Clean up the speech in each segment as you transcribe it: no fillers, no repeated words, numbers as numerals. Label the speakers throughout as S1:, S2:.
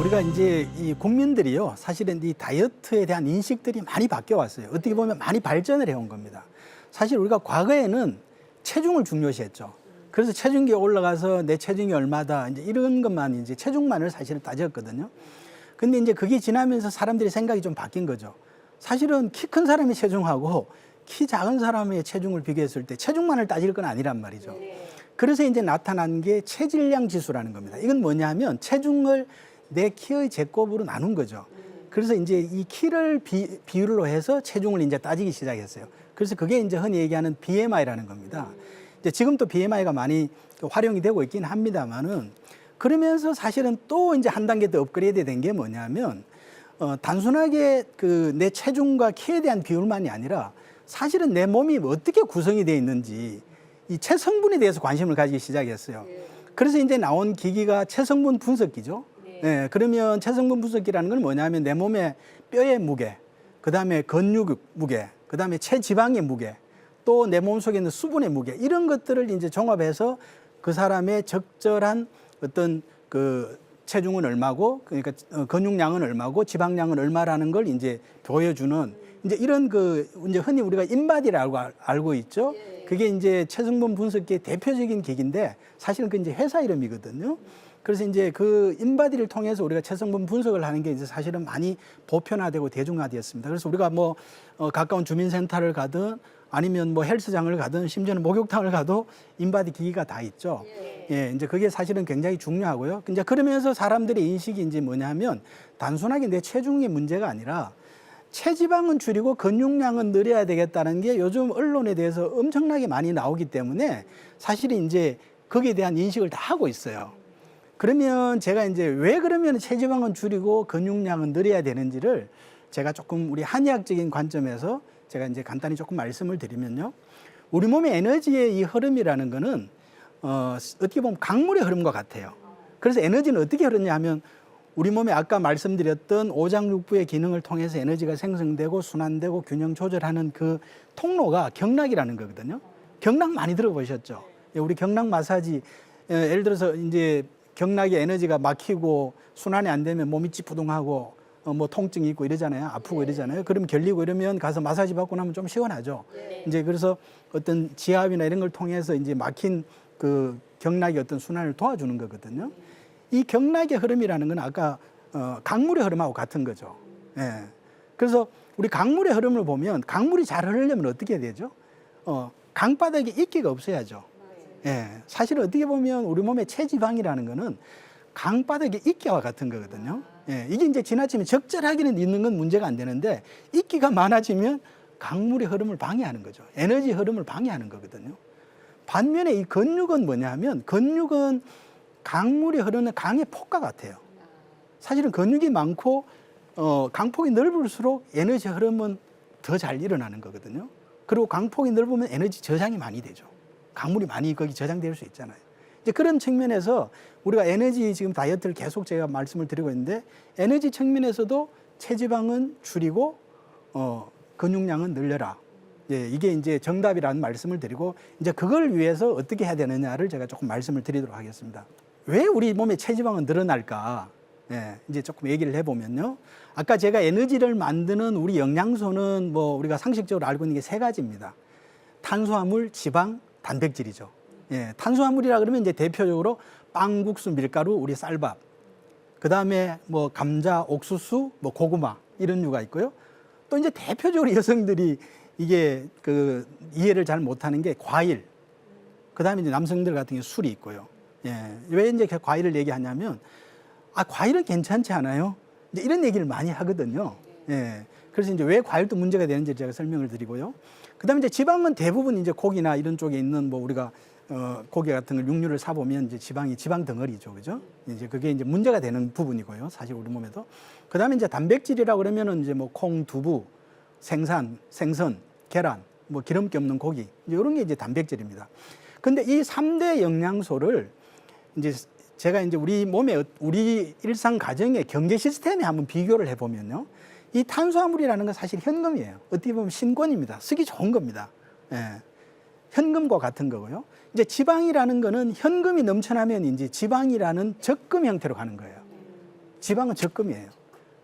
S1: 우리가 이제 이 국민들이요, 사실은 이 다이어트에 대한 인식들이 많이 바뀌어 왔어요. 어떻게 보면 많이 발전을 해온 겁니다. 사실 우리가 과거에는 체중을 중요시했죠. 그래서 체중계에 올라가서 내 체중이 얼마다 이제 이런 것만 이제 체중만을 사실은 따졌거든요. 근데 이제 그게 지나면서 사람들의 생각이 좀 바뀐 거죠. 사실은 키 큰 사람의 체중하고 키 작은 사람의 체중을 비교했을 때 체중만을 따질 건 아니란 말이죠. 그래서 이제 나타난 게 체질량 지수라는 겁니다. 이건 뭐냐면 체중을 내 키의 제곱으로 나눈 거죠. 그래서 이제 이 키를 비율로 해서 체중을 이제 따지기 시작했어요. 그래서 그게 이제 흔히 얘기하는 BMI라는 겁니다. 이제 지금 또 BMI가 많이 활용이 되고 있긴 합니다만은, 그러면서 사실은 또 이제 한 단계 더 업그레이드 된 게 뭐냐면, 단순하게 그 내 체중과 키에 대한 비율만이 아니라 사실은 내 몸이 어떻게 구성이 되어 있는지 이 체성분에 대해서 관심을 가지기 시작했어요. 그래서 이제 나온 기기가 체성분 분석기죠. 네, 그러면 체성분 분석기라는 건 뭐냐면 내 몸의 뼈의 무게, 그다음에 근육 무게, 그다음에 체지방의 무게, 또 내 몸 속에 있는 수분의 무게, 이런 것들을 이제 종합해서 그 사람의 적절한 어떤 그 체중은 얼마고, 그러니까 근육량은 얼마고 지방량은 얼마라는 걸 이제 보여주는 이제 이런 그 이제 흔히 우리가 인바디라고 알고 있죠. 그게 이제 체성분 분석기의 대표적인 기기인데 사실은 그 이제 회사 이름이거든요. 그래서 이제 그 인바디를 통해서 우리가 체성분 분석을 하는 게 이제 사실은 많이 보편화되고 대중화되었습니다. 그래서 우리가 뭐 가까운 주민센터를 가든 아니면 뭐 헬스장을 가든 심지어는 목욕탕을 가도 인바디 기기가 다 있죠. 예, 이제 그게 사실은 굉장히 중요하고요. 이제 그러면서 사람들의 인식이 이제 뭐냐면 단순하게 내 체중의 문제가 아니라 체지방은 줄이고 근육량은 늘려야 되겠다는 게 요즘 언론에 대해서 엄청나게 많이 나오기 때문에 사실은 이제 거기에 대한 인식을 다 하고 있어요. 그러면 제가 이제 왜 그러면 체지방은 줄이고 근육량은 늘려야 되는지를 제가 조금 우리 한의학적인 관점에서 제가 이제 간단히 조금 말씀을 드리면요. 우리 몸의 에너지의 이 흐름이라는 거는 어떻게 보면 강물의 흐름과 같아요. 그래서 에너지는 어떻게 흐르냐 하면 우리 몸에 아까 말씀드렸던 오장육부의 기능을 통해서 에너지가 생성되고 순환되고 균형 조절하는 그 통로가 경락이라는 거거든요. 경락 많이 들어보셨죠? 우리 경락 마사지, 예를 들어서 이제 경락의 에너지가 막히고 순환이 안 되면 몸이 찌뿌둥하고 뭐 통증이 있고 이러잖아요. 아프고 이러잖아요. 그러면 결리고 이러면 가서 마사지 받고 나면 좀 시원하죠. 이제 그래서 어떤 지압이나 이런 걸 통해서 이제 막힌 그 경락의 어떤 순환을 도와주는 거거든요. 이 경락의 흐름이라는 건 아까 강물의 흐름하고 같은 거죠. 예. 그래서 우리 강물의 흐름을 보면 강물이 잘 흐르려면 어떻게 해야 되죠? 강바닥에 이끼가 없어야죠. 예. 사실 어떻게 보면 우리 몸의 체지방이라는 거는 강바닥에 이끼와 같은 거거든요. 예. 이게 이제 지나치면 적절하게는 있는 건 문제가 안 되는데 이끼가 많아지면 강물의 흐름을 방해하는 거죠. 에너지 흐름을 방해하는 거거든요. 반면에 이 근육은 뭐냐 하면 근육은 강물이 흐르는 강의 폭과 같아요. 사실은 근육이 많고 강폭이 넓을수록 에너지 흐름은 더 잘 일어나는 거거든요. 그리고 강폭이 넓으면 에너지 저장이 많이 되죠. 강물이 많이 거기 저장될 수 있잖아요. 이제 그런 측면에서 우리가 에너지 지금 다이어트를 계속 제가 말씀을 드리고 있는데 에너지 측면에서도 체지방은 줄이고 근육량은 늘려라. 예, 이게 이제 정답이라는 말씀을 드리고 이제 그걸 위해서 어떻게 해야 되느냐를 제가 조금 말씀을 드리도록 하겠습니다. 왜 우리 몸의 체지방은 늘어날까? 예, 이제 조금 얘기를 해보면요. 아까 제가 에너지를 만드는 우리 영양소는 뭐 우리가 상식적으로 알고 있는 게 세 가지입니다. 탄수화물, 지방, 단백질이죠. 예, 탄수화물이라 그러면 이제 대표적으로 빵, 국수, 밀가루, 우리 쌀밥. 그 다음에 뭐 감자, 옥수수, 뭐 고구마 이런 류가 있고요. 또 이제 대표적으로 여성들이 이게 그 이해를 잘 못하는 게 과일. 그 다음에 이제 남성들 같은 경우 술이 있고요. 예, 왜 이제 과일을 얘기하냐면 과일은 괜찮지 않아요? 이제 이런 얘기를 많이 하거든요. 예, 그래서 이제 왜 과일도 문제가 되는지 제가 설명을 드리고요. 그 다음에 이제 지방은 대부분 이제 고기나 이런 쪽에 있는 뭐 우리가 고기 같은 걸 육류를 사 보면 이제 지방 덩어리죠, 그죠? 이제 그게 이제 문제가 되는 부분이고요, 사실 우리 몸에도. 그 다음에 이제 단백질이라 그러면은 이제 뭐 콩, 두부, 생선, 계란, 뭐 기름기 없는 고기 이런 게 이제 단백질입니다. 근데 이 3대 영양소를 이제 제가 이제 우리 몸의 우리 일상 가정의 경제 시스템에 한번 비교를 해보면요. 이 탄수화물이라는 건 사실 현금이에요. 어떻게 보면 신권입니다. 쓰기 좋은 겁니다. 예. 현금과 같은 거고요. 이제 지방이라는 거는 현금이 넘쳐나면 이제 지방이라는 적금 형태로 가는 거예요. 지방은 적금이에요.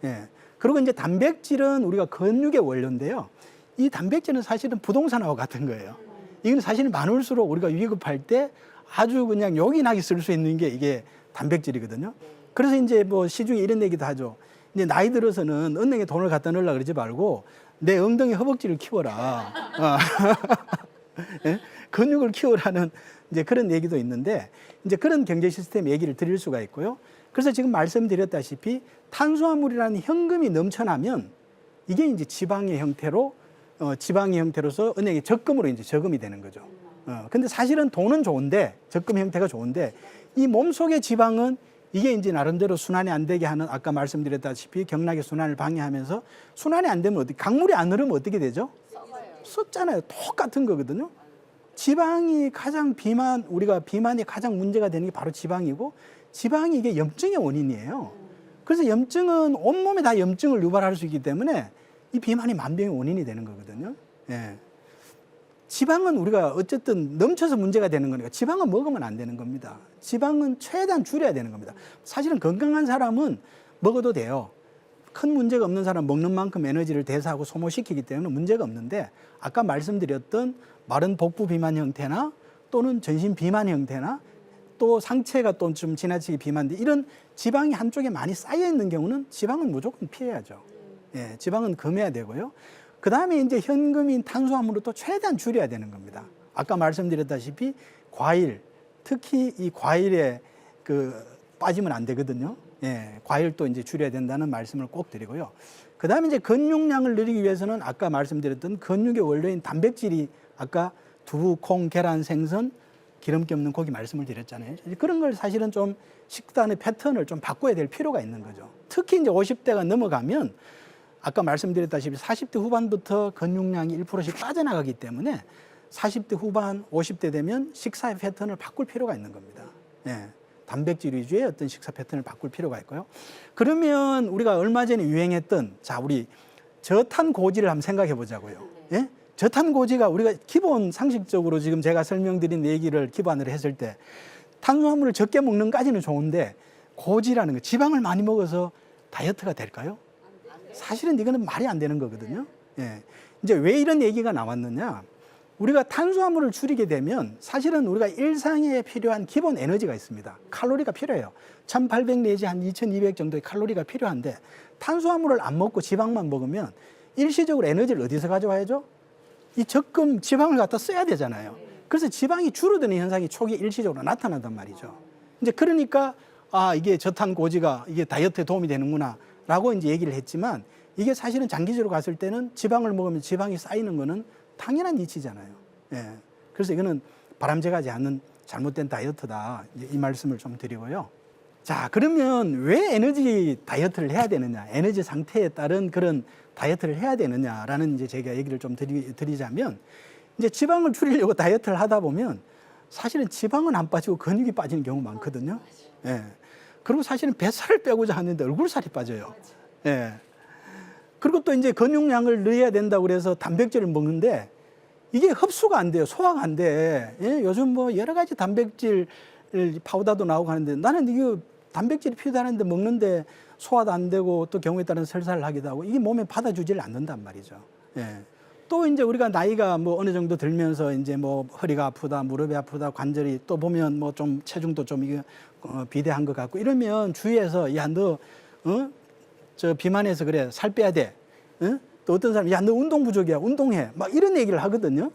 S1: 예. 그리고 이제 단백질은 우리가 근육의 원료인데요. 이 단백질은 사실은 부동산하고 같은 거예요. 이건 사실은 많을수록 우리가 위급할 때 아주 그냥 요긴하게 쓸 수 있는 게 이게 단백질이거든요. 그래서 이제 뭐 시중에 이런 얘기도 하죠. 이제 나이 들어서는 은행에 돈을 갖다 넣으려고 그러지 말고 내 엉덩이 허벅지를 키워라. 예? 근육을 키우라는 이제 그런 얘기도 있는데 이제 그런 경제 시스템 얘기를 드릴 수가 있고요. 그래서 지금 말씀드렸다시피 탄수화물이라는 현금이 넘쳐나면 이게 이제 지방의 형태로서 은행에 적금으로 이제 저금이 되는 거죠. 근데 사실은 돈은 좋은데 적금 형태가 좋은데 이 몸속의 지방은 이게 이제 나름대로 순환이 안 되게 하는 아까 말씀드렸다시피 경락의 순환을 방해하면서 순환이 안 되면 강물이 안 흐르면 어떻게 되죠? 썩잖아요. 똑같은 거거든요. 지방이 가장 우리가 비만이 가장 문제가 되는 게 바로 지방이고 지방이 이게 염증의 원인이에요. 그래서 염증은 온몸에 다 염증을 유발할 수 있기 때문에 이 비만이 만병의 원인이 되는 거거든요. 예. 지방은 우리가 어쨌든 넘쳐서 문제가 되는 거니까 지방은 먹으면 안 되는 겁니다. 지방은 최대한 줄여야 되는 겁니다. 사실은 건강한 사람은 먹어도 돼요. 큰 문제가 없는 사람 먹는 만큼 에너지를 대사하고 소모시키기 때문에 문제가 없는데 아까 말씀드렸던 마른 복부 비만 형태나 또는 전신 비만 형태나 또 상체가 또 좀 지나치게 비만데 이런 지방이 한쪽에 많이 쌓여 있는 경우는 지방은 무조건 피해야죠. 예, 지방은 금해야 되고요. 그 다음에 이제 현금인 탄수화물을 또 최대한 줄여야 되는 겁니다. 아까 말씀드렸다시피 과일, 특히 이 과일에 빠지면 안 되거든요. 예, 과일도 이제 줄여야 된다는 말씀을 꼭 드리고요. 그 다음에 이제 근육량을 늘리기 위해서는 아까 말씀드렸던 근육의 원료인 단백질이 아까 두부, 콩, 계란, 생선, 기름기 없는 고기 말씀을 드렸잖아요. 그런 걸 사실은 좀 식단의 패턴을 좀 바꿔야 될 필요가 있는 거죠. 특히 이제 50대가 넘어가면 아까 말씀드렸다시피 40대 후반부터 근육량이 1%씩 빠져나가기 때문에 40대 후반, 50대 되면 식사의 패턴을 바꿀 필요가 있는 겁니다. 예, 단백질 위주의 어떤 식사 패턴을 바꿀 필요가 있고요. 그러면 우리가 얼마 전에 유행했던 우리 저탄고지를 한번 생각해 보자고요. 예? 저탄고지가 우리가 기본 상식적으로 지금 제가 설명드린 얘기를 기반으로 했을 때 탄수화물을 적게 먹는 까지는 좋은데 고지라는 거, 지방을 많이 먹어서 다이어트가 될까요? 사실은 이거는 말이 안 되는 거거든요. 예. 이제 왜 이런 얘기가 나왔느냐? 우리가 탄수화물을 줄이게 되면 사실은 우리가 일상에 필요한 기본 에너지가 있습니다. 칼로리가 필요해요. 1800 내지 한 2200 정도의 칼로리가 필요한데 탄수화물을 안 먹고 지방만 먹으면 일시적으로 에너지를 어디서 가져와야죠? 이 적금 지방을 갖다 써야 되잖아요. 그래서 지방이 줄어드는 현상이 초기 일시적으로 나타난단 말이죠. 이제 그러니까 이게 저탄고지가 이게 다이어트에 도움이 되는구나 라고 이제 얘기를 했지만 이게 사실은 장기적으로 갔을 때는 지방을 먹으면 지방이 쌓이는 거는 당연한 이치잖아요. 예. 그래서 이거는 바람직하지 않는 잘못된 다이어트다. 이 말씀을 좀 드리고요. 자, 그러면 왜 에너지 다이어트를 해야 되느냐? 에너지 상태에 따른 그런 다이어트를 해야 되느냐라는 이제 제가 얘기를 좀 드리자면 이제 지방을 줄이려고 다이어트를 하다 보면 사실은 지방은 안 빠지고 근육이 빠지는 경우 많거든요. 예. 그리고 사실은 뱃살을 빼고자 하는데 얼굴살이 빠져요. 예. 그리고 또 이제 근육량을 늘려야 된다고 그래서 단백질을 먹는데 이게 흡수가 안 돼요. 소화가 안 돼. 예? 요즘 뭐 여러 가지 단백질 파우더도 나오고 하는데 나는 이거 단백질이 필요하는데 먹는데 소화도 안 되고 또 경우에 따른 설사를 하기도 하고 이게 몸에 받아주지를 않는단 말이죠. 예. 또 이제 우리가 나이가 뭐 어느 정도 들면서 이제 뭐 허리가 아프다, 무릎이 아프다, 관절이 또 보면 뭐 좀 체중도 좀 이게 비대한 것 같고 이러면 주위에서 야, 너 저 비만해서 그래 살 빼야 돼. 또 어떤 사람 야, 너 운동 부족이야, 운동해. 막 이런 얘기를 하거든요.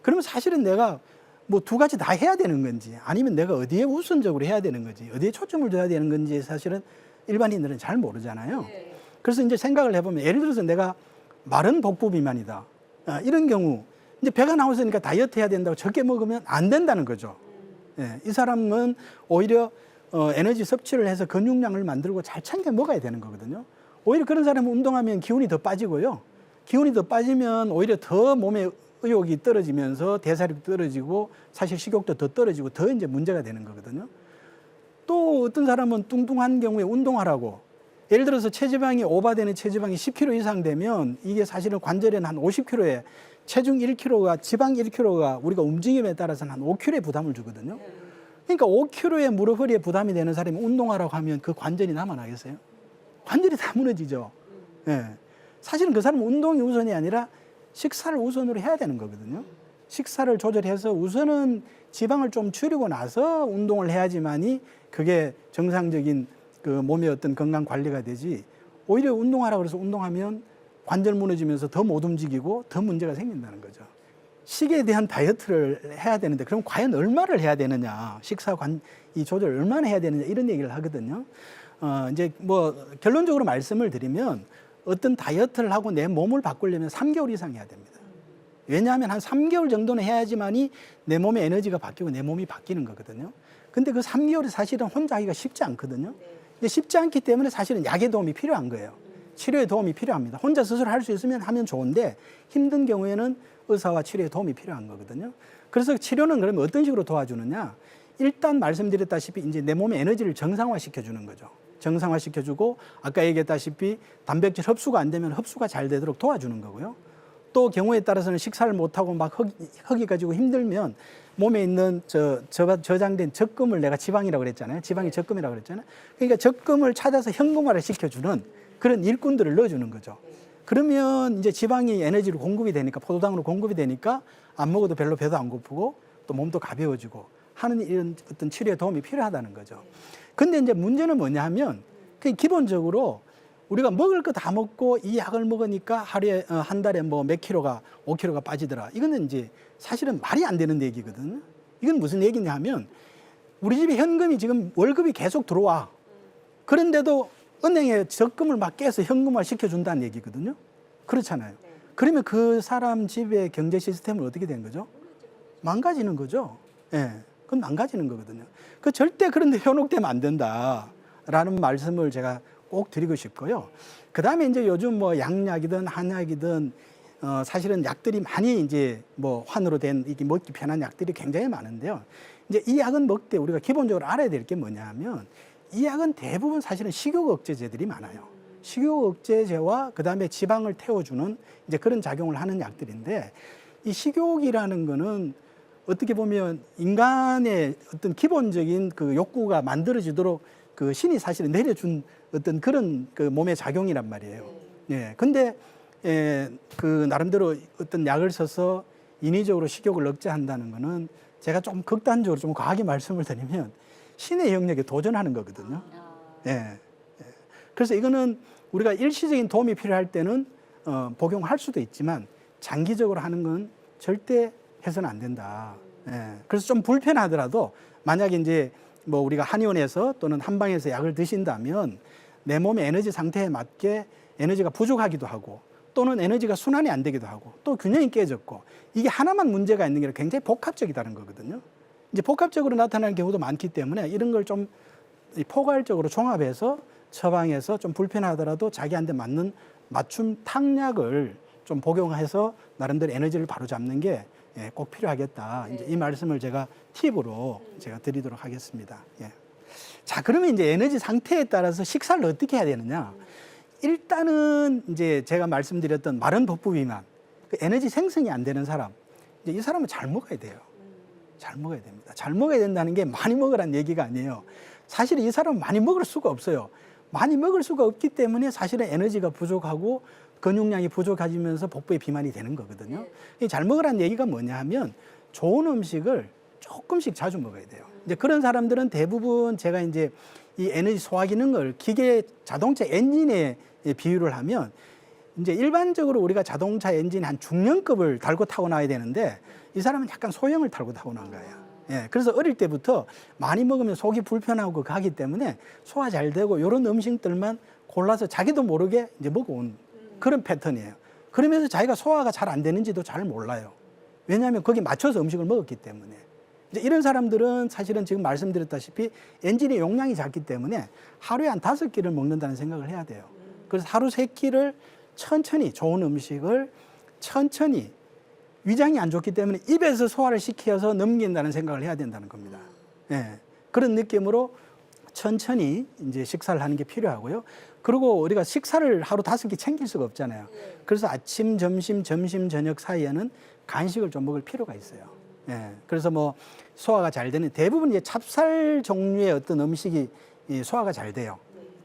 S1: 그러면 사실은 내가 뭐 두 가지 다 해야 되는 건지 아니면 내가 어디에 우선적으로 해야 되는 건지 어디에 초점을 둬야 되는 건지 사실은 일반인들은 잘 모르잖아요. 그래서 이제 생각을 해보면 예를 들어서 내가 마른 복부 비만이다. 이런 경우 이제 배가 나왔으니까 다이어트 해야 된다고 적게 먹으면 안 된다는 거죠. 예, 이 사람은 오히려 에너지 섭취를 해서 근육량을 만들고 잘 챙겨 먹어야 되는 거거든요. 오히려 그런 사람은 운동하면 기운이 더 빠지고요. 기운이 더 빠지면 오히려 더 몸에 의욕이 떨어지면서 대사력이 떨어지고 사실 식욕도 더 떨어지고 더 이제 문제가 되는 거거든요. 또 어떤 사람은 뚱뚱한 경우에 운동하라고 예를 들어서 체지방이 오버되는 체지방이 10kg 이상 되면 이게 사실은 관절에는 한 50kg에 체중 1kg가 지방 1kg가 우리가 움직임에 따라서는 한 5kg의 부담을 주거든요. 그러니까 5kg의 무릎 허리에 부담이 되는 사람이 운동하라고 하면 그 관절이 남아나겠어요? 완전히 다 무너지죠. 예. 사실은 그 사람은 운동이 우선이 아니라 식사를 우선으로 해야 되는 거거든요. 식사를 조절해서 우선은 지방을 좀 줄이고 나서 운동을 해야지만이 그게 정상적인 그 몸의 어떤 건강 관리가 되지, 오히려 운동하라고 해서 운동하면 관절 무너지면서 더 못 움직이고 더 문제가 생긴다는 거죠. 식에 대한 다이어트를 해야 되는데 그럼 과연 얼마를 해야 되느냐, 이 조절 얼마나 해야 되느냐 이런 얘기를 하거든요. 이제 뭐 결론적으로 말씀을 드리면 어떤 다이어트를 하고 내 몸을 바꾸려면 3개월 이상 해야 됩니다. 왜냐하면 한 3개월 정도는 해야지만이 내 몸의 에너지가 바뀌고 내 몸이 바뀌는 거거든요. 근데 그 3개월이 사실은 혼자 하기가 쉽지 않거든요. 근데 쉽지 않기 때문에 사실은 약의 도움이 필요한 거예요. 치료의 도움이 필요합니다. 혼자 스스로 할 수 있으면 하면 좋은데 힘든 경우에는 의사와 치료의 도움이 필요한 거거든요. 그래서 치료는 그러면 어떤 식으로 도와주느냐? 일단 말씀드렸다시피 이제 내 몸의 에너지를 정상화시켜 주는 거죠. 정상화시켜 주고 아까 얘기했다시피 단백질 흡수가 안 되면 흡수가 잘 되도록 도와주는 거고요. 또 경우에 따라서는 식사를 못하고 막 허기 가지고 힘들면 몸에 있는 저장된 적금을 내가 지방이라고 그랬잖아요. 지방이 적금이라고 그랬잖아요. 그러니까 적금을 찾아서 현금화를 시켜주는 그런 일꾼들을 넣어주는 거죠. 그러면 이제 지방이 에너지로 공급이 되니까, 포도당으로 공급이 되니까 안 먹어도 별로 배도 안 고프고 또 몸도 가벼워지고 하는 이런 어떤 치료에 도움이 필요하다는 거죠. 근데 이제 문제는 뭐냐 하면 기본적으로 우리가 먹을 거 다 먹고 이 약을 먹으니까 하루에 한 달에 뭐 몇 킬로가 5킬로가 빠지더라. 이거는 이제 사실은 말이 안 되는 얘기거든요. 이건 무슨 얘기냐 하면 우리 집에 현금이 지금 월급이 계속 들어와. 그런데도 은행에 적금을 막 깨서 현금화 시켜준다는 얘기거든요. 그렇잖아요. 그러면 그 사람 집의 경제 시스템은 어떻게 된 거죠? 망가지는 거죠. 예. 그건 망가지는 거거든요. 그 절대 그런 데 현혹되면 안 된다라는 말씀을 제가 꼭 드리고 싶고요. 그 다음에 이제 요즘 뭐 양약이든 한약이든 사실은 약들이 많이 이제 뭐 환으로 된 이게 먹기 편한 약들이 굉장히 많은데요. 이제 이 약은 먹되 우리가 기본적으로 알아야 될 게 뭐냐 하면 이 약은 대부분 사실은 식욕 억제제들이 많아요. 식욕 억제제와 그 다음에 지방을 태워주는 이제 그런 작용을 하는 약들인데 이 식욕이라는 거는 어떻게 보면 인간의 어떤 기본적인 그 욕구가 만들어지도록 그 신이 사실은 내려준 어떤 그런 그 몸의 작용이란 말이에요. 예. 근데 그 나름대로 어떤 약을 써서 인위적으로 식욕을 억제한다는 거는 제가 좀 극단적으로 좀 과하게 말씀을 드리면 신의 영역에 도전하는 거거든요. 예. 그래서 이거는 우리가 일시적인 도움이 필요할 때는 복용할 수도 있지만 장기적으로 하는 건 절대 해서는 안 된다. 예. 그래서 좀 불편하더라도 만약에 이제 뭐 우리가 한의원에서 또는 한방에서 약을 드신다면 내 몸의 에너지 상태에 맞게 에너지가 부족하기도 하고 또는 에너지가 순환이 안 되기도 하고 또 균형이 깨졌고 이게 하나만 문제가 있는 게 아니라 굉장히 복합적이다는 거거든요. 이제 복합적으로 나타나는 경우도 많기 때문에 이런 걸 좀 포괄적으로 종합해서 처방해서 좀 불편하더라도 자기한테 맞는 맞춤 탕약을 좀 복용해서 나름대로 에너지를 바로잡는 게 꼭 필요하겠다. 이제 이 말씀을 제가 팁으로 제가 드리도록 하겠습니다. 예. 자, 그러면 이제 에너지 상태에 따라서 식사를 어떻게 해야 되느냐? 일단은 이제 제가 말씀드렸던 마른 복부 비만, 그 에너지 생성이 안 되는 사람, 이제 이 사람은 잘 먹어야 돼요. 잘 먹어야 됩니다. 잘 먹어야 된다는 게 많이 먹으라는 얘기가 아니에요. 사실 이 사람은 많이 먹을 수가 없어요. 많이 먹을 수가 없기 때문에 사실은 에너지가 부족하고 근육량이 부족해지면서 복부에 비만이 되는 거거든요. 잘 먹으라는 얘기가 뭐냐 하면 좋은 음식을 조금씩 자주 먹어야 돼요. 이제 그런 사람들은 대부분 제가 이제 이 에너지 소화 기능을 기계 자동차 엔진에 비유를 하면 이제 일반적으로 우리가 자동차 엔진 한 중량급을 달고 타고나야 되는데 이 사람은 약간 소형을 달고 타고난 거예요. 예, 그래서 어릴 때부터 많이 먹으면 속이 불편하고 가기 때문에 소화 잘 되고 이런 음식들만 골라서 자기도 모르게 이제 먹어온 그런 패턴이에요. 그러면서 자기가 소화가 잘 안 되는지도 잘 몰라요. 왜냐하면 거기 맞춰서 음식을 먹었기 때문에. 이제 이런 사람들은 사실은 지금 말씀드렸다시피 엔진의 용량이 작기 때문에 하루에 한 5끼를 먹는다는 생각을 해야 돼요. 그래서 하루 3끼를 천천히 좋은 음식을 천천히 위장이 안 좋기 때문에 입에서 소화를 시켜서 넘긴다는 생각을 해야 된다는 겁니다. 예. 그런 느낌으로 천천히 이제 식사를 하는 게 필요하고요. 그리고 우리가 식사를 하루 5끼 챙길 수가 없잖아요. 그래서 아침, 점심, 저녁 사이에는 간식을 좀 먹을 필요가 있어요. 예. 그래서 뭐 소화가 잘 되는 대부분 이제 찹쌀 종류의 어떤 음식이 소화가 잘 돼요.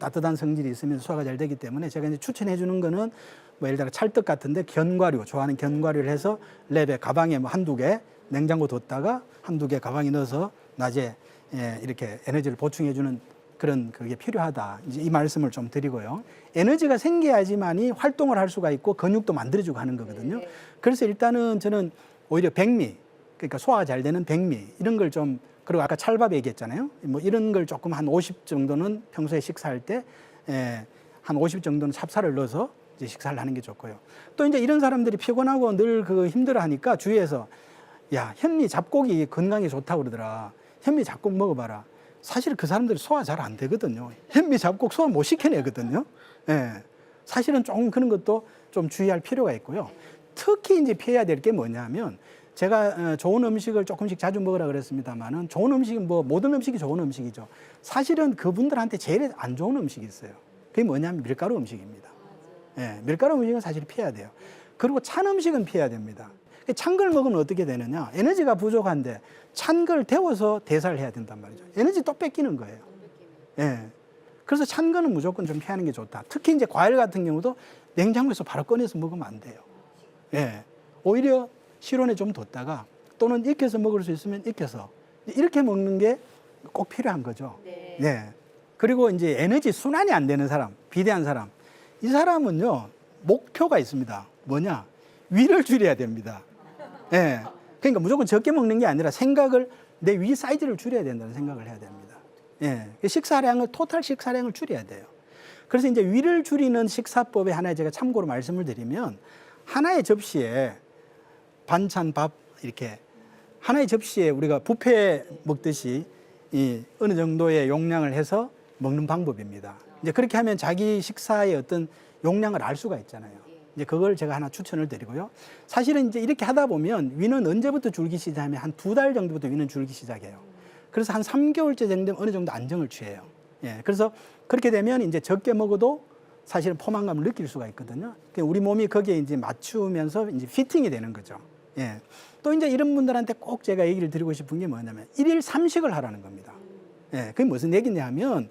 S1: 따뜻한 성질이 있으면 소화가 잘 되기 때문에 제가 이제 추천해 주는 거는 뭐 예를 들어 찰떡 같은데 견과류, 좋아하는 견과류를 해서 랩에 가방에 뭐 한두 개 냉장고 뒀다가 한두 개 가방에 넣어서 낮에 이렇게 에너지를 보충해 주는 그런 그게 필요하다. 이제 이 말씀을 좀 드리고요. 에너지가 생겨야지만이 활동을 할 수가 있고 근육도 만들어주고 하는 거거든요. 그래서 일단은 저는 오히려 백미, 그러니까 소화가 잘 되는 백미 이런 걸 좀, 그리고 아까 찰밥 얘기했잖아요. 뭐 이런 걸 조금 한 50 정도는 평소에 식사할 때 한 50 정도는 찹쌀을 넣어서 이제 식사를 하는 게 좋고요. 또 이제 이런 사람들이 피곤하고 늘 그 힘들어하니까 주위에서 야, 현미 잡곡이 건강에 좋다고 그러더라. 현미 잡곡 먹어봐라. 사실 그 사람들이 소화 잘 안 되거든요. 현미 잡곡 소화 못 시켜내거든요. 예. 사실은 좀 그런 것도 좀 주의할 필요가 있고요. 특히 이제 피해야 될 게 뭐냐면 제가 좋은 음식을 조금씩 자주 먹으라 그랬습니다만은 좋은 음식은 뭐 모든 음식이 좋은 음식이죠. 사실은 그분들한테 제일 안 좋은 음식이 있어요. 그게 뭐냐면 밀가루 음식입니다. 예, 밀가루 음식은 사실 피해야 돼요. 그리고 찬 음식은 피해야 됩니다. 찬 걸 먹으면 어떻게 되느냐? 에너지가 부족한데 찬 걸 데워서 대사를 해야 된단 말이죠. 에너지 또 뺏기는 거예요. 예. 그래서 찬 거는 무조건 좀 피하는 게 좋다. 특히 이제 과일 같은 경우도 냉장고에서 바로 꺼내서 먹으면 안 돼요. 예. 오히려 실온에 좀 뒀다가 또는 익혀서 먹을 수 있으면 익혀서 이렇게 먹는 게 꼭 필요한 거죠. 네. 네. 그리고 이제 에너지 순환이 안 되는 사람, 비대한 사람. 이 사람은요, 목표가 있습니다. 뭐냐? 위를 줄여야 됩니다. 예. 그러니까 무조건 적게 먹는 게 아니라 생각을, 내 위 사이즈를 줄여야 된다는 생각을 해야 됩니다. 예. 식사량을, 토탈 식사량을 줄여야 돼요. 그래서 이제 위를 줄이는 식사법에 하나 제가 참고로 말씀을 드리면 하나의 접시에 반찬, 밥 이렇게 하나의 접시에 우리가 뷔페 먹듯이 어느 정도의 용량을 해서 먹는 방법입니다. 이제 그렇게 하면 자기 식사의 어떤 용량을 알 수가 있잖아요. 이제 그걸 제가 하나 추천을 드리고요. 사실은 이제 이렇게 하다 보면 위는 언제부터 줄기 시작하면 한 2달 정도부터 위는 줄기 시작해요. 그래서 한 3개월째 정도 되면 어느 정도 안정을 취해요. 예. 그래서 그렇게 되면 이제 적게 먹어도 사실은 포만감을 느낄 수가 있거든요. 우리 몸이 거기에 이제 맞추면서 이제 피팅이 되는 거죠. 예. 또 이제 이런 분들한테 꼭 제가 얘기를 드리고 싶은 게 뭐냐면 1일 3식을 하라는 겁니다. 예. 그게 무슨 얘기냐면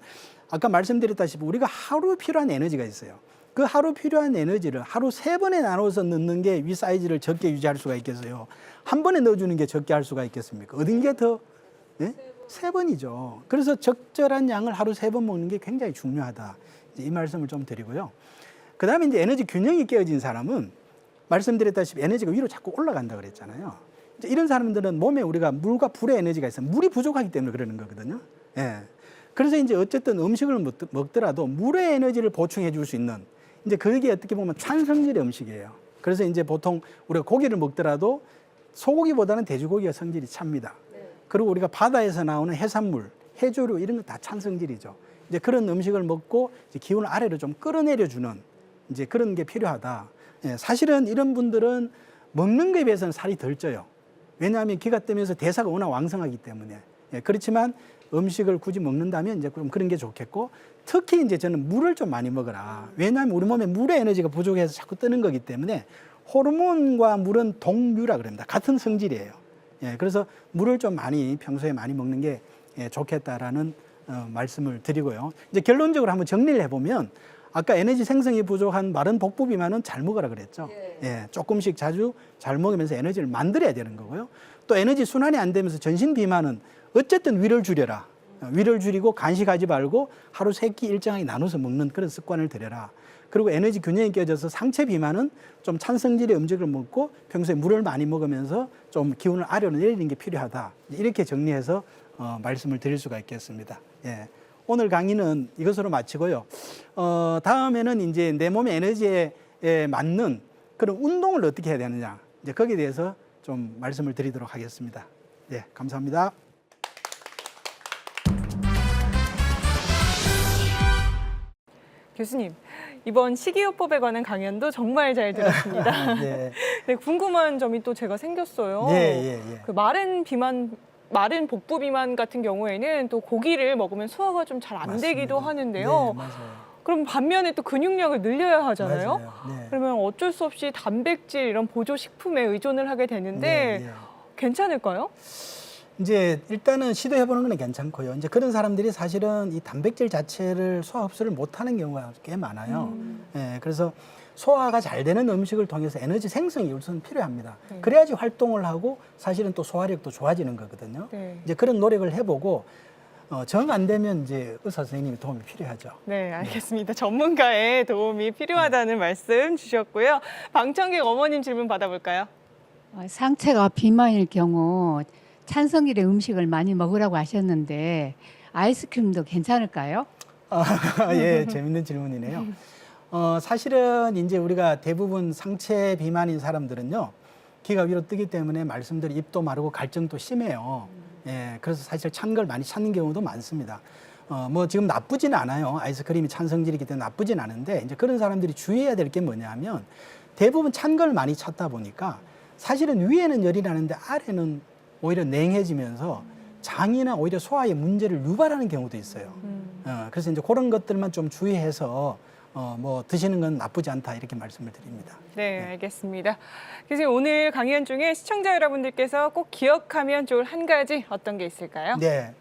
S1: 아까 말씀드렸다시피 우리가 하루 필요한 에너지가 있어요. 그 하루 필요한 에너지를 하루 3번에 나눠서 넣는 게 위 사이즈를 적게 유지할 수가 있겠어요. 한 번에 넣어주는 게 적게 할 수가 있겠습니까? 어떤 게 더? 예? 3번이죠. 그래서 적절한 양을 하루 3번 먹는 게 굉장히 중요하다. 이 말씀을 좀 드리고요. 그 다음에 이제 에너지 균형이 깨어진 사람은 말씀드렸다시피 에너지가 위로 자꾸 올라간다 그랬잖아요. 이제 이런 사람들은 몸에 우리가 물과 불의 에너지가 있어요. 물이 부족하기 때문에 그러는 거거든요. 예. 그래서 이제 어쨌든 음식을 먹더라도 물의 에너지를 보충해 줄 수 있는 이제 그게 어떻게 보면 찬성질의 음식이에요. 그래서 이제 보통 우리가 고기를 먹더라도 소고기보다는 돼지고기가 성질이 찹니다. 그리고 우리가 바다에서 나오는 해산물, 해조류 이런 건 다 찬성질이죠. 이제 그런 음식을 먹고 이제 기운을 아래로 좀 끌어내려주는 이제 그런 게 필요하다. 예, 사실은 이런 분들은 먹는 거에 비해서는 살이 덜 쪄요. 왜냐하면 기가 뜨면서 대사가 워낙 왕성하기 때문에. 예, 그렇지만 음식을 굳이 먹는다면 이제 좀 그런 게 좋겠고 특히 이제 저는 물을 좀 많이 먹어라. 왜냐하면 우리 몸에 물의 에너지가 부족해서 자꾸 뜨는 거기 때문에 호르몬과 물은 동류라 그럽니다. 같은 성질이에요. 예, 그래서 물을 좀 많이 평소에 많이 먹는 게 좋겠다라는 말씀을 드리고요. 이제 결론적으로 한번 정리를 해보면 아까 에너지 생성이 부족한 마른 복부 비만은 잘 먹으라 그랬죠. 예, 조금씩 자주 잘 먹으면서 에너지를 만들어야 되는 거고요. 또 에너지 순환이 안 되면서 전신 비만은 어쨌든 위를 줄여라. 위를 줄이고 간식하지 말고 하루 3끼 일정하게 나눠서 먹는 그런 습관을 들여라. 그리고 에너지 균형이 깨져서 상체 비만은 좀 찬성질의 음식을 먹고 평소에 물을 많이 먹으면서 좀 기운을 아래로 내리는 게 필요하다. 이렇게 정리해서 말씀을 드릴 수가 있겠습니다. 예. 오늘 강의는 이것으로 마치고요. 다음에는 이제 내 몸의 에너지에 맞는 그런 운동을 어떻게 해야 되느냐. 이제 거기에 대해서 좀 말씀을 드리도록 하겠습니다. 예, 감사합니다.
S2: 교수님, 이번 식이요법에 관한 강연도 정말 잘 들었습니다.
S1: 네.
S2: 네, 궁금한 점이 또 제가 생겼어요.
S1: 예.
S2: 그 마른 복부 비만 같은 경우에는 또 고기를 먹으면 소화가 좀 잘 안 되기도 하는데요.
S1: 네, 맞아요.
S2: 그럼 반면에 또 근육량을 늘려야 하잖아요.
S1: 맞아요. 네.
S2: 그러면 어쩔 수 없이 단백질 이런 보조 식품에 의존을 하게 되는데
S1: 네.
S2: 괜찮을까요?
S1: 이제 일단은 시도해보는 건 괜찮고요. 이제 그런 사람들이 사실은 이 단백질 자체를 소화 흡수를 못하는 경우가 꽤 많아요. 예, 그래서 소화가 잘 되는 음식을 통해서 에너지 생성이 우선 필요합니다.
S2: 네.
S1: 그래야지 활동을 하고 사실은 또 소화력도 좋아지는 거거든요.
S2: 네.
S1: 이제 그런 노력을 해보고 정 안 되면 이제 의사 선생님의 도움이 필요하죠.
S2: 네, 알겠습니다. 전문가의 도움이 필요하다는 말씀 주셨고요. 방청객 어머님 질문 받아볼까요?
S3: 상체가 비만일 경우 찬성질의 음식을 많이 먹으라고 하셨는데 아이스크림도 괜찮을까요?
S1: 예, 재밌는 질문이네요. 사실은 이제 우리가 대부분 상체 비만인 사람들은요, 기가 위로 뜨기 때문에 말씀대로 입도 마르고 갈증도 심해요. 예, 그래서 사실 찬 걸 많이 찾는 경우도 많습니다. 뭐 지금 나쁘진 않아요. 아이스크림이 찬 성질이기 때문에 나쁘진 않은데 이제 그런 사람들이 주의해야 될 게 뭐냐면 대부분 찬 걸 많이 찾다 보니까 사실은 위에는 열이 나는데 아래는 오히려 냉해지면서 장이나 오히려 소화에 문제를 유발하는 경우도 있어요. 그래서 이제 그런 것들만 좀 주의해서 뭐 드시는 건 나쁘지 않다 이렇게 말씀을 드립니다.
S2: 네, 알겠습니다. 교수님, 오늘 강연 중에 시청자 여러분들께서 꼭 기억하면 좋을 한 가지 어떤 게 있을까요?
S1: 네.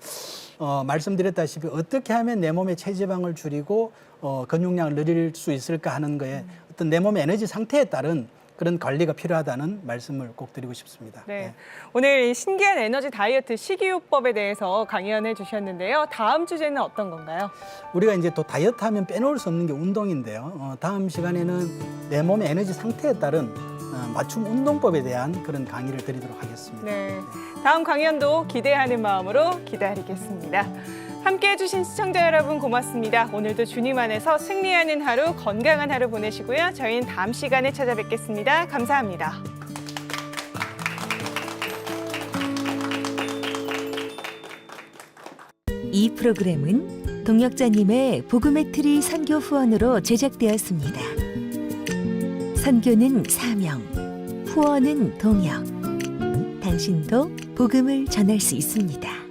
S1: 말씀드렸다시피 어떻게 하면 내 몸의 체지방을 줄이고 근육량을 늘릴 수 있을까 하는 거에 어떤 내 몸의 에너지 상태에 따른 그런 관리가 필요하다는 말씀을 꼭 드리고 싶습니다.
S2: 네. 오늘 이 신기한 에너지 다이어트 식이요법에 대해서 강연해 주셨는데요. 다음 주제는 어떤 건가요?
S1: 우리가 이제 또 다이어트 하면 빼놓을 수 없는 게 운동인데요. 다음 시간에는 내 몸의 에너지 상태에 따른 맞춤 운동법에 대한 그런 강의를 드리도록 하겠습니다.
S2: 네. 다음 강연도 기대하는 마음으로 기다리겠습니다. 함께해 주신 시청자 여러분 고맙습니다. 오늘도 주님 안에서 승리하는 하루, 건강한 하루 보내시고요. 저희는 다음 시간에 찾아뵙겠습니다. 감사합니다.
S4: 이 프로그램은 동역자님의 복음의 트리 선교 후원으로 제작되었습니다. 선교는 사명, 후원은 동역. 당신도 복음을 전할 수 있습니다.